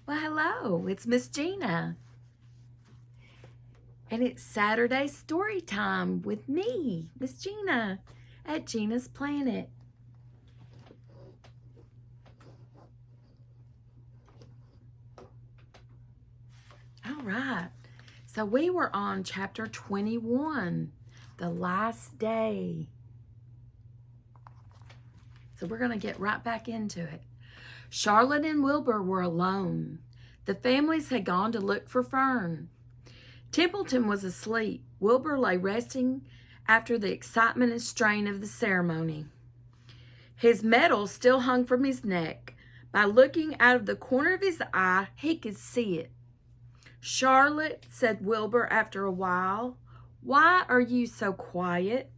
Well, hello, it's Miss Gina. And it's Saturday story time with me, Miss Gina, at Gina's Planet. All right, so we were on chapter 21, the last day. So we're going to get right back into it. Charlotte and Wilbur were alone. The families had gone to look for Fern. Templeton was asleep. Wilbur lay resting after the excitement and strain of the ceremony. His medal still hung from his neck. By looking out of the corner of his eye, he could see it. "Charlotte," said Wilbur after a while, "why are you so quiet?"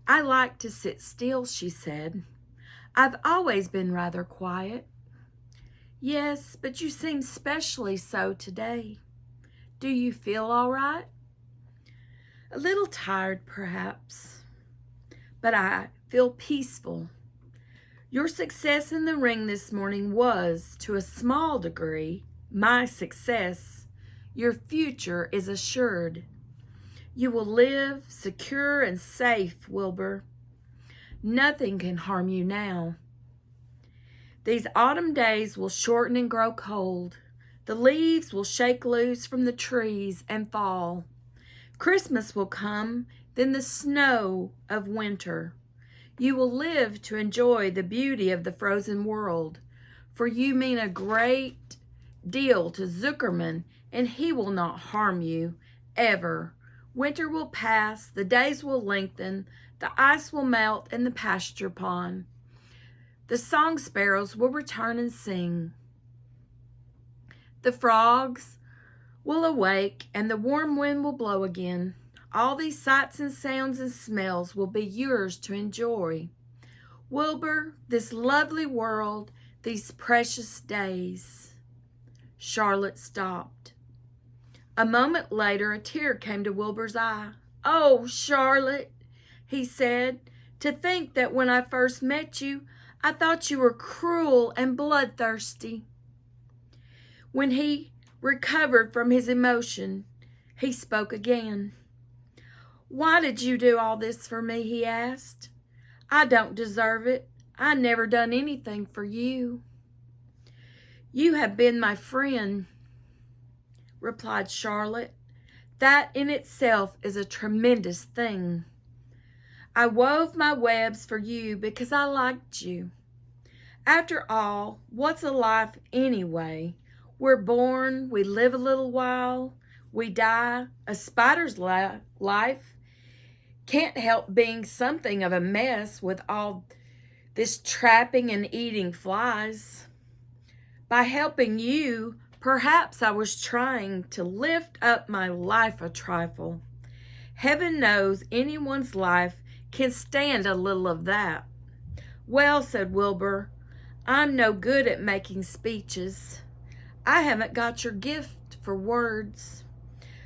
"I like to sit still," she said. "I've always been rather quiet." "Yes, but you seem specially so today. Do you feel all right?" "A little tired, perhaps, but I feel peaceful. Your success in the ring this morning was, to a small degree, my success. Your future is assured. You will live secure and safe, Wilbur. Nothing can harm you now. These autumn days will shorten and grow cold. The leaves will shake loose from the trees and fall. Christmas will come, then the snow of winter. You will live to enjoy the beauty of the frozen world, for you mean a great deal to Zuckerman, and he will not harm you, ever. Winter will pass, the days will lengthen, the ice will melt in the pasture pond. The song sparrows will return and sing. The frogs will awake, and the warm wind will blow again. All these sights and sounds and smells will be yours to enjoy. Wilbur, this lovely world, these precious days." Charlotte stopped. A moment later, a tear came to Wilbur's eye. "Oh, Charlotte," he said, "to think that when I first met you, I thought you were cruel and bloodthirsty." When he recovered from his emotion, he spoke again. "Why did you do all this for me?" he asked. "I don't deserve it. I never done anything for you." "You have been my friend," replied Charlotte. "That in itself is a tremendous thing. I wove my webs for you because I liked you. After all, what's a life anyway? We're born, we live a little while, we die. A spider's life can't help being something of a mess with all this trapping and eating flies. By helping you, perhaps I was trying to lift up my life a trifle. Heaven knows anyone's life can stand a little of that." "Well," said Wilbur, "I'm no good at making speeches. I haven't got your gift for words.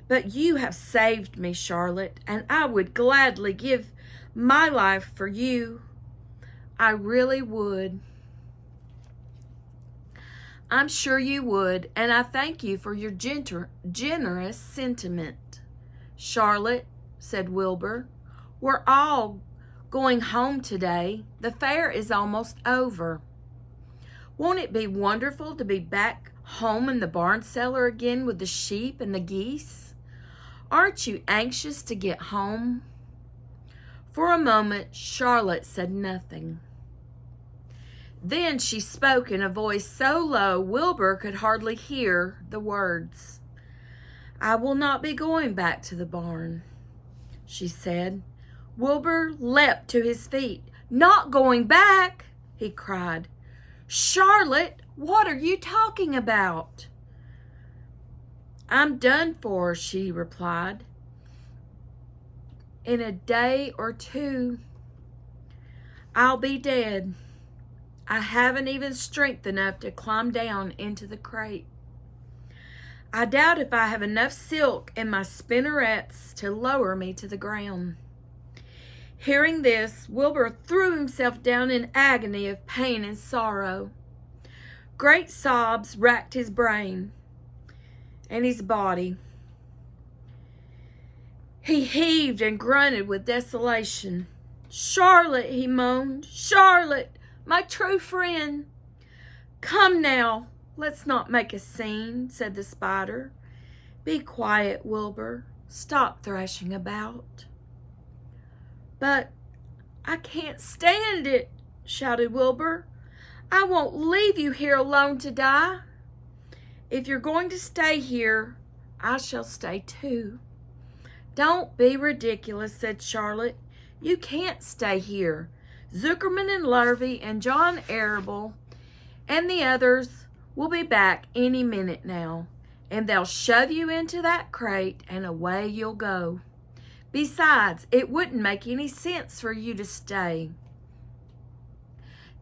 But you have saved me, Charlotte, and I would gladly give my life for you. I really would." "I'm sure you would, and I thank you for your generous sentiment." "Charlotte," said Wilbur, "we're all going home today. The fair is almost over. Won't it be wonderful to be back home in the barn cellar again with the sheep and the geese? Aren't you anxious to get home?" For a moment, Charlotte said nothing. Then she spoke in a voice so low Wilbur could hardly hear the words. "I will not be going back to the barn," she said. Wilbur leapt to his feet. "Not going back?" he cried. "Charlotte, what are you talking about?" "I'm done for," she replied. "In a day or two, I'll be dead. I haven't even strength enough to climb down into the crate. I doubt if I have enough silk in my spinnerets to lower me to the ground." Hearing this, Wilbur threw himself down in agony of pain and sorrow. Great sobs racked his brain and his body. He heaved and grunted with desolation. "Charlotte," he moaned. "Charlotte, my true friend." "Come now, let's not make a scene," said the spider. "Be quiet, Wilbur. Stop thrashing about." "But I can't stand it," shouted Wilbur. "I won't leave you here alone to die." "If you're going to stay here, I shall stay too." "Don't be ridiculous," said Charlotte. "You can't stay here. Zuckerman and Lurvy and John Arable and the others will be back any minute now, and they'll shove you into that crate and away you'll go. Besides, it wouldn't make any sense for you to stay.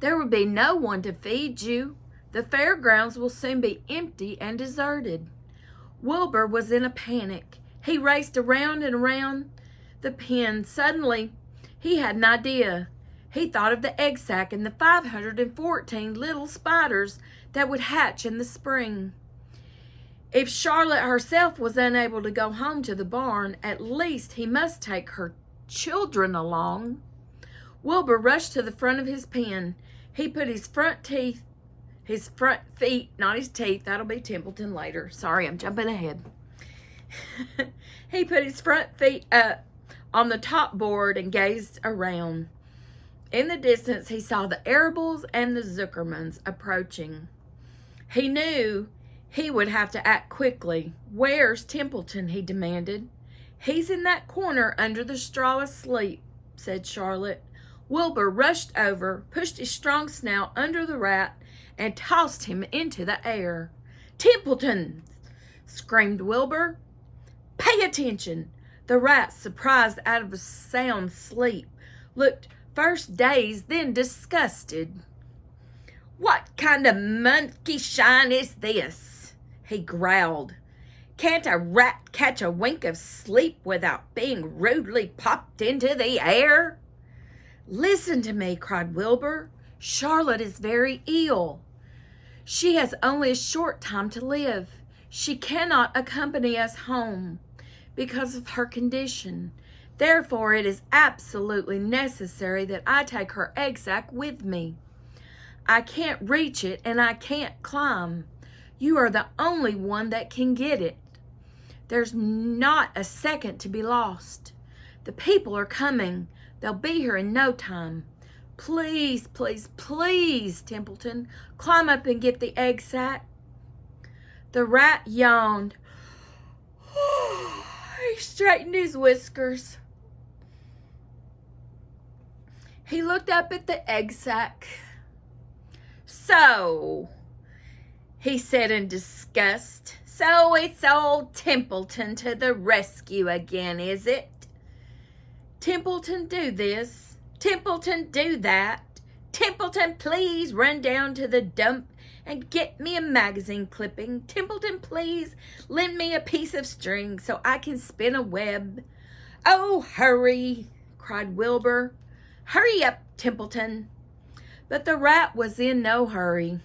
There would be no one to feed you. The fairgrounds will soon be empty and deserted." Wilbur was in a panic. He raced around and around the pen. Suddenly, he had an idea. He thought of the egg sack and the 514 little spiders that would hatch in the spring. If Charlotte herself was unable to go home to the barn, at least he must take her children along. Wilbur rushed to the front of his pen. He put his front feet, not his teeth, that'll be Templeton later. Sorry, I'm jumping ahead. He put his front feet up on the top board and gazed around. In the distance, he saw the Arables and the Zuckermans approaching. He knew he would have to act quickly. "Where's Templeton?" he demanded. "He's in that corner under the straw asleep," said Charlotte. Wilbur rushed over, pushed his strong snout under the rat, and tossed him into the air. "Templeton!" screamed Wilbur. "Pay attention!" The rat, surprised out of a sound sleep, looked first dazed, then disgusted. "What kind of monkey shine is this?" he growled. "Can't a rat catch a wink of sleep without being rudely popped into the air?" "Listen to me," cried Wilbur. "Charlotte is very ill. She has only a short time to live. She cannot accompany us home because of her condition. Therefore, it is absolutely necessary that I take her egg sack with me. I can't reach it and I can't climb. You are the only one that can get it. There's not a second to be lost. The people are coming. They'll be here in no time. Please, please, please, Templeton, climb up and get the egg sack." The rat yawned. He straightened his whiskers. He looked up at the egg sack. "So," he said in disgust, "so it's old Templeton to the rescue again, is it? Templeton, do this. Templeton, do that. Templeton, please run down to the dump and get me a magazine clipping. Templeton, please lend me a piece of string so I can spin a web. Oh, hurry," cried Wilbur. "Hurry up, Templeton." But the rat was in no hurry.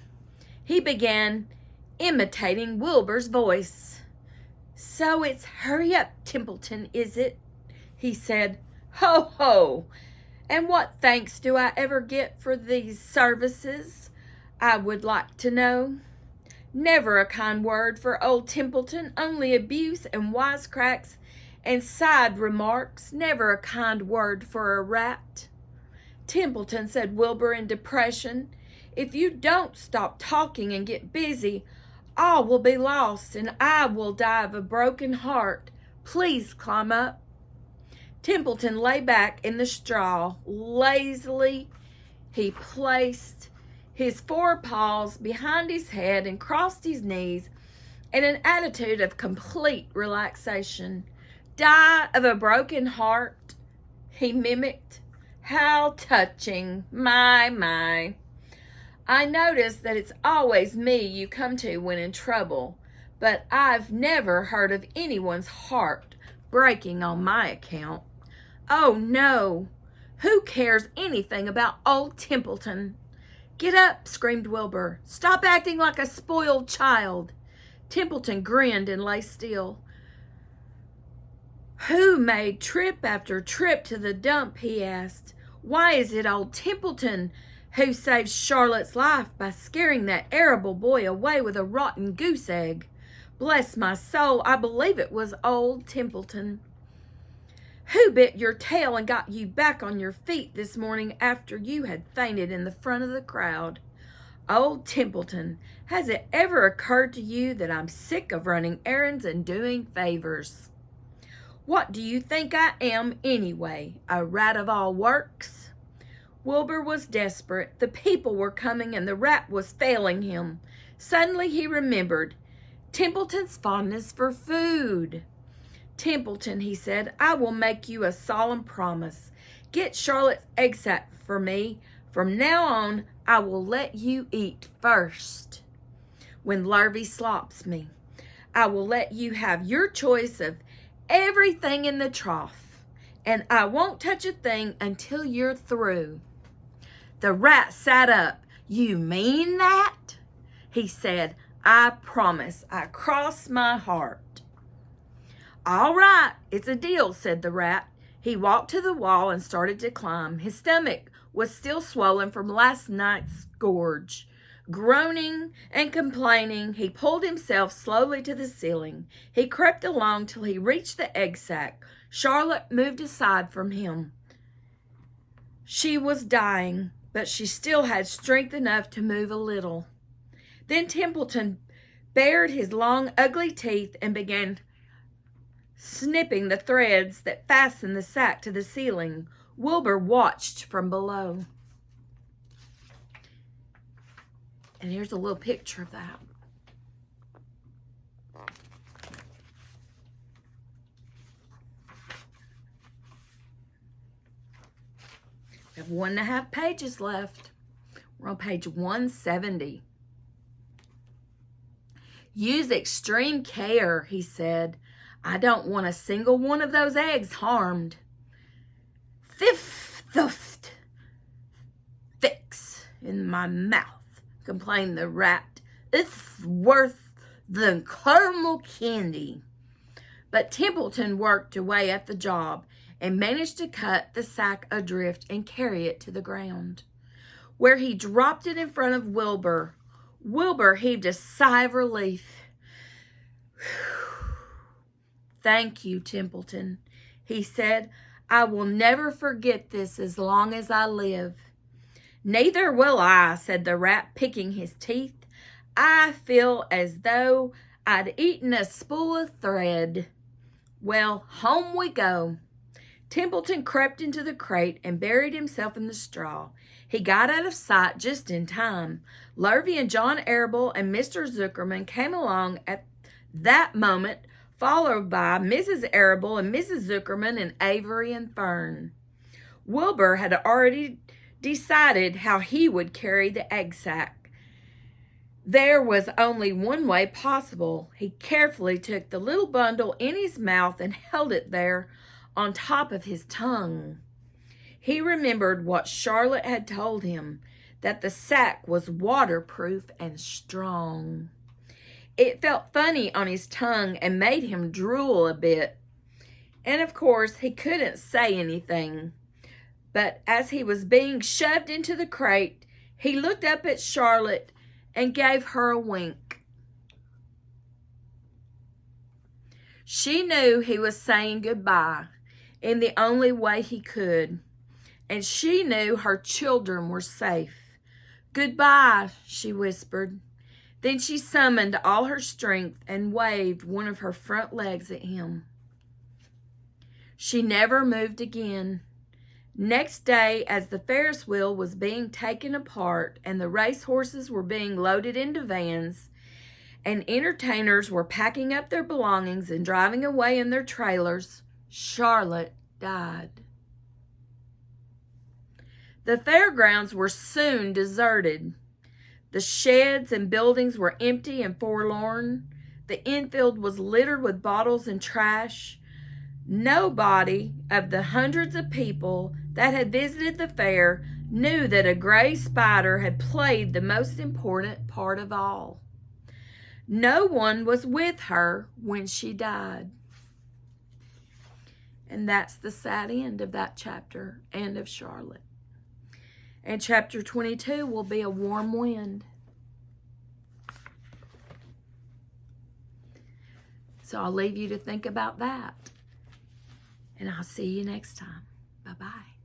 He began imitating Wilbur's voice. "So it's hurry up, Templeton, is it?" he said. "Ho, ho! And what thanks do I ever get for these services, I would like to know? Never a kind word for old Templeton, only abuse and wisecracks and side remarks. Never a kind word for a rat." "Templeton," said Wilbur in depression, "if you don't stop talking and get busy, all will be lost and I will die of a broken heart. Please climb up." Templeton lay back in the straw. Lazily, he placed his forepaws behind his head and crossed his knees in an attitude of complete relaxation. "Die of a broken heart," he mimicked. "How touching. My. I notice that it's always me you come to when in trouble, but I've never heard of anyone's heart breaking on my account. Oh, no. Who cares anything about old Templeton? "Get up," screamed Wilbur. "Stop acting like a spoiled child." Templeton grinned and lay still. "Who made trip after trip to the dump?" he asked. "Why is it old Templeton who saved Charlotte's life by scaring that arable boy away with a rotten goose egg? Bless my soul, I believe it was old Templeton." "Who bit your tail and got you back on your feet this morning after you had fainted in the front of the crowd?" "Old Templeton. Has it ever occurred to you that I'm sick of running errands and doing favors?" "What do you think I am anyway? A rat of all works?" Wilbur was desperate. The people were coming and the rat was failing him. Suddenly he remembered Templeton's fondness for food. "Templeton," he said, "I will make you a solemn promise. Get Charlotte's egg sack for me. From now on, I will let you eat first. When Lurvy slops me, I will let you have your choice of everything in the trough, and I won't touch a thing until you're through." The rat sat up. "You mean that?" he said. "I promise. I cross my heart." "All right, it's a deal," said the rat. He walked to the wall and started to climb. His stomach was still swollen from last night's gorge. Groaning and complaining, he pulled himself slowly to the ceiling. He crept along till he reached the egg sack. Charlotte moved aside from him. She was dying, but she still had strength enough to move a little. Then Templeton bared his long, ugly teeth and began snipping the threads that fastened the sack to the ceiling. Wilbur watched from below. And here's a little picture of that. We have 1.5 pages left. We're on page 170. "Use extreme care," he said. "I don't want a single one of those eggs harmed." "Thiff, thuft, fix in my mouth," complained the rat. "It's worse than caramel candy." But Templeton worked away at the job and managed to cut the sack adrift and carry it to the ground, where he dropped it in front of Wilbur. Wilbur heaved a sigh of relief. "Thank you, Templeton," he said. "I will never forget this as long as I live." "Neither will I," said the rat, picking his teeth. "I feel as though I'd eaten a spool of thread. Well, home we go." Templeton crept into the crate and buried himself in the straw. He got out of sight just in time. Lurvy and John Arable and Mr. Zuckerman came along at that moment, followed by Mrs. Arable and Mrs. Zuckerman and Avery and Fern. Wilbur had already decided how he would carry the egg sack. There was only one way possible. He carefully took the little bundle in his mouth and held it there on top of his tongue. He remembered what Charlotte had told him, that the sack was waterproof and strong. It felt funny on his tongue and made him drool a bit. And of course, he couldn't say anything. But as he was being shoved into the crate, he looked up at Charlotte and gave her a wink. She knew he was saying goodbye in the only way he could, and she knew her children were safe. "Goodbye," she whispered. Then she summoned all her strength and waved one of her front legs at him. She never moved again. Next day, as the Ferris wheel was being taken apart and the race horses were being loaded into vans and entertainers were packing up their belongings and driving away in their trailers, Charlotte died. The fairgrounds were soon deserted. The sheds and buildings were empty and forlorn. The infield was littered with bottles and trash. Nobody of the hundreds of people that had visited the fair knew that a gray spider had played the most important part of all. No one was with her when she died. And that's the sad end of that chapter and of Charlotte. And chapter 22 will be a warm wind. So I'll leave you to think about that. And I'll see you next time. Bye-bye.